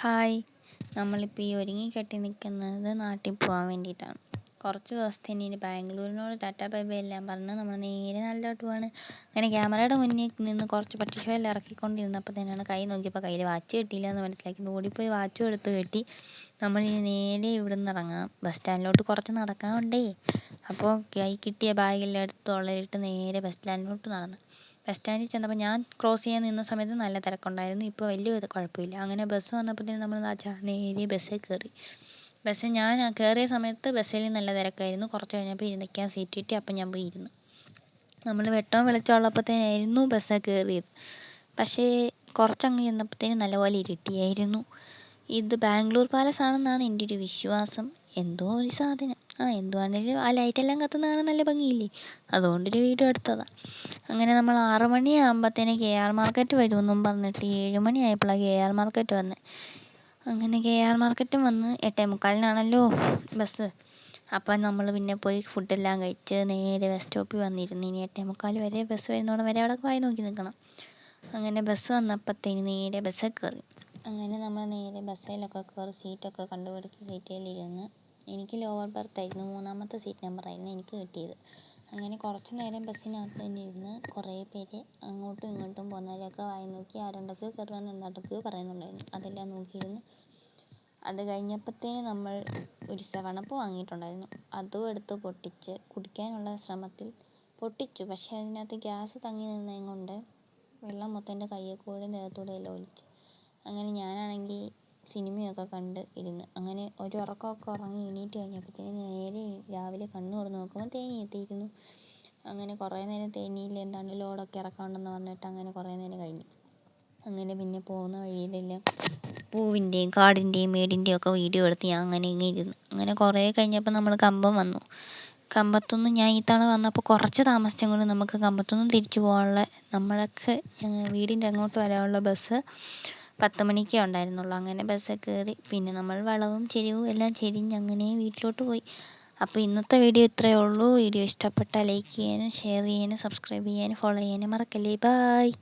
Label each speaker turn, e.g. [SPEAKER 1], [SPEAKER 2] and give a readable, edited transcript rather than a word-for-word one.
[SPEAKER 1] Hi. നമ്മളിപ്പോൾ ഈ ഒരുങ്ങിക്കെട്ടി നിൽക്കുന്നത് നാട്ടിൽ പോകാൻ വേണ്ടിയിട്ടാണ്. കുറച്ച് ദിവസത്തിന് ഇനി ബാംഗ്ലൂരിനോട് ടാറ്റാ ബൈ ബൈ എല്ലാം പറഞ്ഞ് നമ്മൾ നേരെ നാട്ടിലോട്ട് പോവാണ്. അങ്ങനെ ക്യാമറയുടെ മുന്നിൽ നിന്ന് കുറച്ച് പട്ടിഷോയിൽ ഇറക്കിക്കൊണ്ടിരുന്നപ്പോഴത്തേനാണ് കൈ നോക്കിയപ്പോൾ കയ്യിൽ വാച്ച് കിട്ടിയില്ല എന്ന് മനസ്സിലാക്കി. ഓടിപ്പോയി വാച്ചും എടുത്ത് കെട്ടി നമ്മൾ ഇനി നേരെ ഇവിടെ നിന്ന് ഇറങ്ങാം. ബസ് സ്റ്റാൻഡിലോട്ട് കുറച്ച് നടക്കാനുണ്ടേ. അപ്പോൾ കൈ കിട്ടിയ ബാഗെല്ലാം എടുത്ത് തൊള്ളയിലിട്ട് നേരെ ബസ് സ്റ്റാൻഡിലോട്ട് നടന്നു. ബസ് സ്റ്റാൻഡിൽ ചെന്നപ്പോൾ ഞാൻ ക്രോസ് ചെയ്യാൻ നിന്ന സമയത്ത് നല്ല തിരക്കുണ്ടായിരുന്നു. ഇപ്പോൾ വലിയ കുഴപ്പമില്ല. അങ്ങനെ ബസ് വന്നപ്പോഴത്തേനും നമ്മൾ നേരെ ബസ്സിൽ കയറി. ഞാൻ കയറിയ സമയത്ത് ബസ്സിൽ നല്ല തിരക്കായിരുന്നു. കുറച്ച് കഴിഞ്ഞപ്പോൾ ഇരുന്നിക്കാൻ സീറ്റ് കിട്ടി. അപ്പം ഞാൻ പോയി ഇരുന്നു. നമ്മൾ വെട്ടവും വെളിച്ചമുള്ളപ്പോഴത്തേനായിരുന്നു ബസ്സിൽ കയറിയത്. പക്ഷേ കുറച്ചങ്ങ് ചെന്നപ്പോഴത്തേനും നല്ലപോലെ ഇരുട്ടിയായിരുന്നു. ഇത് ബാംഗ്ലൂർ പാലസ് ആണെന്നാണ് എൻ്റെ ഒരു വിശ്വാസം. എന്തോ ഒരു സാധനം. എന്തുവാണേലും ആ ലൈറ്റെല്ലാം കത്തുന്ന കാണാൻ നല്ല ഭംഗിയില്ലേ, അതുകൊണ്ടൊരു വീഡിയോ എടുത്തതാണ്. അങ്ങനെ നമ്മൾ 6 മണിയാകുമ്പോഴത്തേന് KR മാർക്കറ്റ് വരുമെന്നും പറഞ്ഞിട്ട് 7 മണിയായപ്പോഴാണ് KR മാർക്കറ്റ് വന്നത്. അങ്ങനെ KR മാർക്കറ്റും വന്ന് 8:45-നാണല്ലോ ബസ്. അപ്പം നമ്മൾ പിന്നെ പോയി ഫുഡെല്ലാം കഴിച്ച് നേരെ ബസ് സ്റ്റോപ്പിൽ വന്നിരുന്നു. ഇനി 8:45 വരെ ബസ് വരുന്നോടം വരെ അവിടെ വായി നോക്കി നിൽക്കണം. അങ്ങനെ ബസ് വന്നപ്പോഴത്തേന് നേരെ ബസ്സിൽ കയറി. അങ്ങനെ നമ്മൾ നേരെ ബസ്സിലൊക്കെ കയറി സീറ്റൊക്കെ കണ്ടുപിടിച്ച് സീറ്റിലിരുന്ന്. എനിക്ക് ലോവർ ബർത്തായിരുന്നു, 3-ാമത്തെ സീറ്റ് നമ്പറായിരുന്നു എനിക്ക് കിട്ടിയത്. അങ്ങനെ കുറച്ച് നേരം ബസ്സിനകത്ത് തന്നെ ഇരുന്ന് കുറേ പേര് അങ്ങോട്ടും ഇങ്ങോട്ടും പോകുന്നവരൊക്കെ വായി നോക്കി ആരുണ്ടൊക്കെയോ കയറുമെന്ന് എന്താണ്ടൊക്കെയോ പറയുന്നുണ്ടായിരുന്നു. അതെല്ലാം നോക്കിയിരുന്നു. അത് കഴിഞ്ഞപ്പോഴത്തേന് നമ്മൾ ഒരു 7up വാങ്ങിയിട്ടുണ്ടായിരുന്നു. അതും എടുത്ത് പൊട്ടിച്ച് കുടിക്കാനുള്ള ശ്രമത്തിൽ പൊട്ടിച്ചു. പക്ഷേ അതിനകത്ത് ഗ്യാസ് തങ്ങി നിന്നതും കൊണ്ട് വെള്ളം മൊത്തം എൻ്റെ കയ്യിൽ കൂടെ ദേഹത്തൂടെ എല്ലാം ഒലിച്ചു. അങ്ങനെ ഞാനാണെങ്കിൽ സിനിമയൊക്കെ കണ്ട് ഇരുന്ന്. അങ്ങനെ ഒരു ഉറക്കമൊക്കെ ഉറങ്ങി എണീറ്റ് കഴിഞ്ഞപ്പോഴത്തേന് നേരെ രാവിലെ കണ്ണ് തുറന്ന് നോക്കുമ്പോൾ തേനി എത്തിയിരുന്നു. അങ്ങനെ കുറേ നേരം തേനിയിൽ എന്താണ് ലോഡൊക്കെ ഇറക്കാനുണ്ടെന്ന് പറഞ്ഞിട്ട് അങ്ങനെ കുറേ നേരം കഴിഞ്ഞു. അങ്ങനെ പിന്നെ പോകുന്ന വഴിയിലെല്ലാം പൂവിൻ്റെയും കാടിൻ്റെയും മേടിൻ്റെയും ഒക്കെ വീഡിയോ എടുത്ത് ഞാൻ അങ്ങനെ ഇങ്ങനെ ഇരുന്നു. അങ്ങനെ കുറേ കഴിഞ്ഞപ്പോൾ നമ്മൾ കമ്പം വന്നു. കമ്പത്തുനിന്ന് ഞാൻ ഈ തവണ വന്നപ്പോൾ കുറച്ച് താമസിച്ചെങ്കിലും നമുക്ക് കമ്പത്തുനിന്ന് തിരിച്ചു പോകാനുള്ള നമ്മളൊക്കെ വീടിൻ്റെ അങ്ങോട്ട് വരാനുള്ള ബസ് 10 മണിക്കേ ഉണ്ടായിരുന്നുള്ളൂ. അങ്ങനെ ബസ്സിൽ കയറി. പിന്നെ നമ്മൾ വളവും ചെരിവും എല്ലാം ചെരിഞ്ഞ് അങ്ങനെ വീട്ടിലോട്ട് പോയി. അപ്പോൾ ഇന്നത്തെ വീഡിയോ ഇത്രയേ ഉള്ളൂ. വീഡിയോ ഇഷ്ടപ്പെട്ടാൽ ലൈക്ക് ചെയ്യാനും ഷെയർ ചെയ്യാനും സബ്സ്ക്രൈബ് ചെയ്യാനും ഫോളോ ചെയ്യാനും മറക്കല്ലേ. ബായ്.